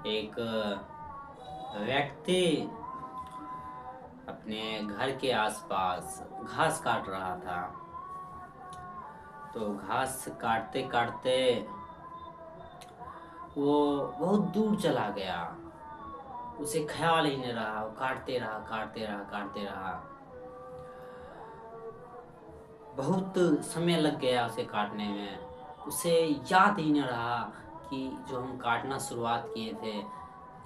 एक व्यक्ति अपने घर के आसपास घास काट रहा था। तो घास काटते काटते वो बहुत दूर चला गया। उसे ख्याल ही नहीं रहा, वो काटते रहा काटते रहा काटते रहा। बहुत समय लग गया उसे काटने में। उसे याद ही नहीं रहा कि जो हम काटना शुरुआत किए थे,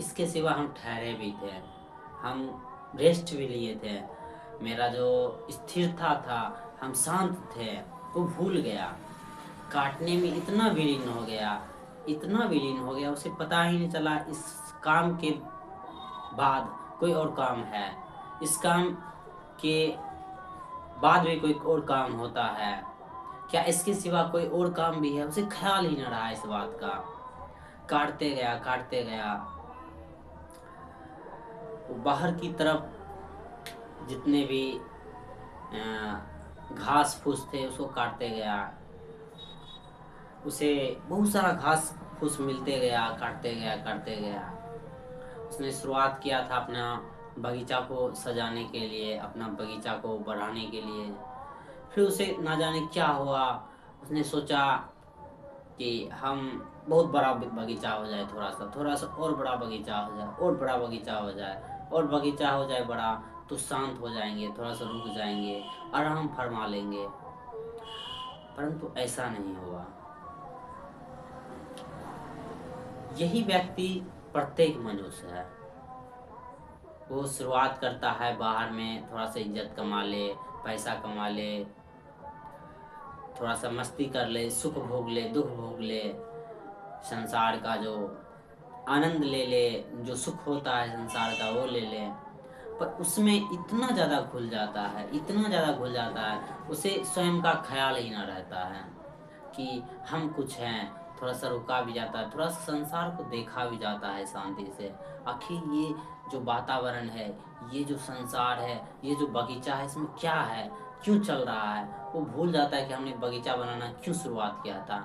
इसके सिवा हम ठहरे भी थे, हम रेस्ट भी लिए थे। मेरा जो स्थिरता था, हम शांत थे, वो भूल गया। काटने में इतना विलीन हो गया, इतना विलीन हो गया, उसे पता ही नहीं चला इस काम के बाद कोई और काम है, इस काम के बाद भी कोई और काम होता है क्या, इसके सिवा कोई और काम भी है। उसे ख्याल ही न रहा इस बात का। काटते गया काटते गया। वो बाहर की तरफ जितने भी घास फूस थे उसको काटते गया। उसे बहुत सारा घास फूस मिलते गया, काटते गया काटते गया। उसने शुरुआत किया था अपना बगीचा को सजाने के लिए, अपना बगीचा को बढ़ाने के लिए। फिर उसे ना जाने क्या हुआ, उसने सोचा कि हम बहुत बड़ा बगीचा हो जाए, थोड़ा सा और बड़ा बगीचा हो जाए, और बड़ा बगीचा हो जाए, और बगीचा हो जाए बड़ा, तो शांत हो जाएंगे, थोड़ा सा रुक जाएंगे, आराम फरमा लेंगे। परंतु ऐसा नहीं हुआ। यही व्यक्ति प्रत्येक मनुष्य है। वो शुरुआत करता है बाहर में, थोड़ा सा इज्जत कमा ले, पैसा कमा ले, थोड़ा सा मस्ती कर ले, सुख भोग ले, दुख भोग ले, संसार का जो आनंद ले ले, जो सुख होता है संसार का वो ले ले। पर उसमें इतना ज़्यादा घुल जाता है, इतना ज़्यादा घुल जाता है, उसे स्वयं का ख्याल ही ना रहता है कि हम कुछ हैं। थोड़ा सा रुका भी जाता है, थोड़ा सा संसार को देखा भी जाता है शांति से। आखिर ये जो वातावरण है, ये जो संसार है, ये जो बगीचा है, इसमें क्या है, क्यों चल रहा है। वो भूल जाता है कि हमने बगीचा बनाना क्यों शुरुआत किया था,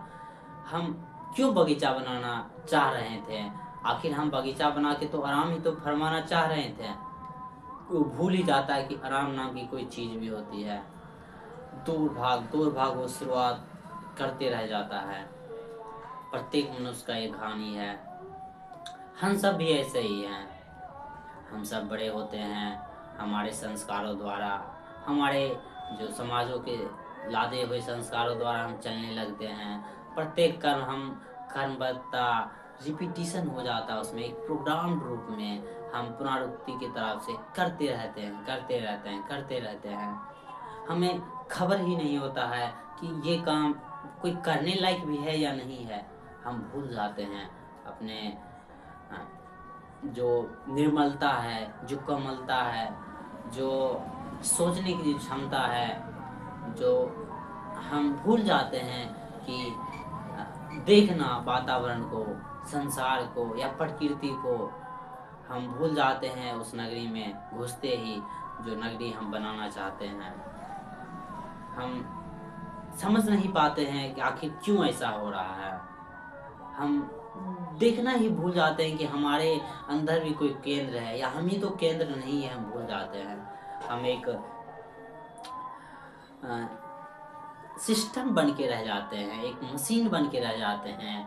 हम क्यों बगीचा बनाना चाह रहे थे। आखिर हम बगीचा बना के तो आराम ही तो फरमाना चाह रहे थे। वो भूल ही जाता है कि आराम नाम की कोई चीज़ भी होती है। दूर भाग वो शुरुआत करते रह जाता है। प्रत्येक मनुष्य का एक कहानी है। हम सब भी ऐसे ही हैं। हम सब बड़े होते हैं, हमारे संस्कारों द्वारा, हमारे जो समाजों के लादे हुए संस्कारों द्वारा हम चलने लगते हैं। प्रत्येक कर्मबद्धता रिपीटिशन हो जाता है, उसमें एक प्रोग्राम रूप में हम पुनरावृत्ति की तरफ से करते रहते हैं, करते रहते हैं, करते रहते हैं। हमें खबर ही नहीं होता है कि ये काम कोई करने लायक भी है या नहीं है। हम भूल जाते हैं अपने जो निर्मलता है, जो कोमलता है, जो सोचने की क्षमता है, जो हम भूल जाते हैं कि देखना वातावरण को, संसार को या प्रकृति को। हम भूल जाते हैं उस नगरी में घुसते ही, जो नगरी हम बनाना चाहते हैं। हम समझ नहीं पाते हैं कि आखिर क्यों ऐसा हो रहा है। हम देखना ही भूल जाते हैं कि हमारे अंदर भी कोई केंद्र है, या हम ही तो केंद्र नहीं है, हम भूल जाते हैं। हम एक सिस्टम बन के रह जाते हैं, एक मशीन बन के रह जाते हैं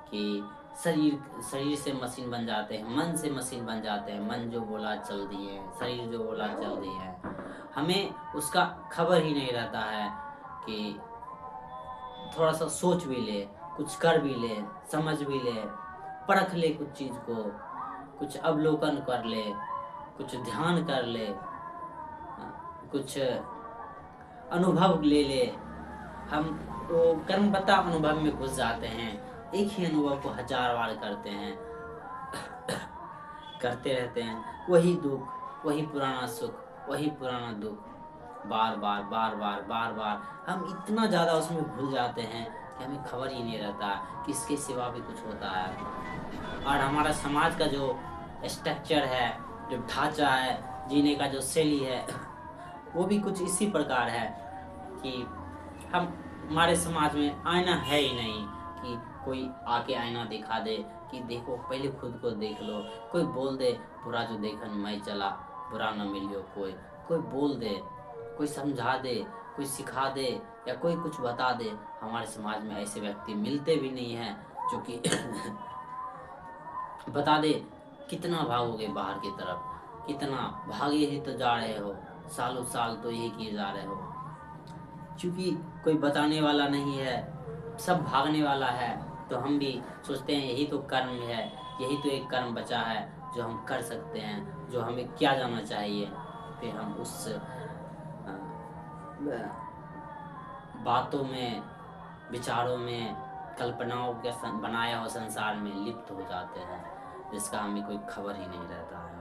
कि शरीर से मशीन बन जाते हैं, मन से मशीन बन जाते हैं। मन जो बोला चल दिए, शरीर जो बोला चल दिए। हमें उसका खबर ही नहीं रहता है कि थोड़ा सा सोच भी ले, कुछ कर भी ले, समझ भी ले, परख ले कुछ चीज़ को, कुछ अवलोकन कर ले, कुछ ध्यान कर ले, कुछ अनुभव ले ले। हम वो कर्मबद्धा अनुभव में घुस जाते हैं, एक ही अनुभव को 1000 बार करते हैं, करते रहते हैं। वही दुख, वही पुराना सुख, वही पुराना दुख, बार बार बार बार बार बार। हम इतना ज़्यादा उसमें भूल जाते हैं कि हमें खबर ही नहीं रहता कि इसके सिवा भी कुछ होता है। और हमारा समाज का जो स्ट्रक्चर है, जो ढांचा है, जीने का जो शैली है, वो भी कुछ इसी प्रकार है कि हमारे समाज में आईना है ही नहीं कि कोई आके आईना दिखा दे कि देखो, पहले खुद को देख लो। कोई बोल दे, बुरा जो देखन मैं चला, बुरा न मिलियो कोई। कोई बोल दे, कोई समझा दे, कोई सिखा दे, या कोई कुछ बता दे। हमारे समाज में ऐसे व्यक्ति मिलते भी नहीं हैं जो कि बता दे। कितना भागोगे बाहर की तरफ, कितना भागे ही तो जा रहे हो, सालों साल तो यही किए जा रहे हो। क्योंकि कोई बताने वाला नहीं है, सब भागने वाला है। तो हम भी सोचते हैं यही तो कर्म है, यही तो एक कर्म बचा है जो हम कर सकते हैं, जो हमें क्या जाना चाहिए। फिर हम उस बातों में, विचारों में, कल्पनाओं के बनाया हुआ संसार में लिप्त हो जाते हैं, जिसका हमें कोई खबर ही नहीं रहता है।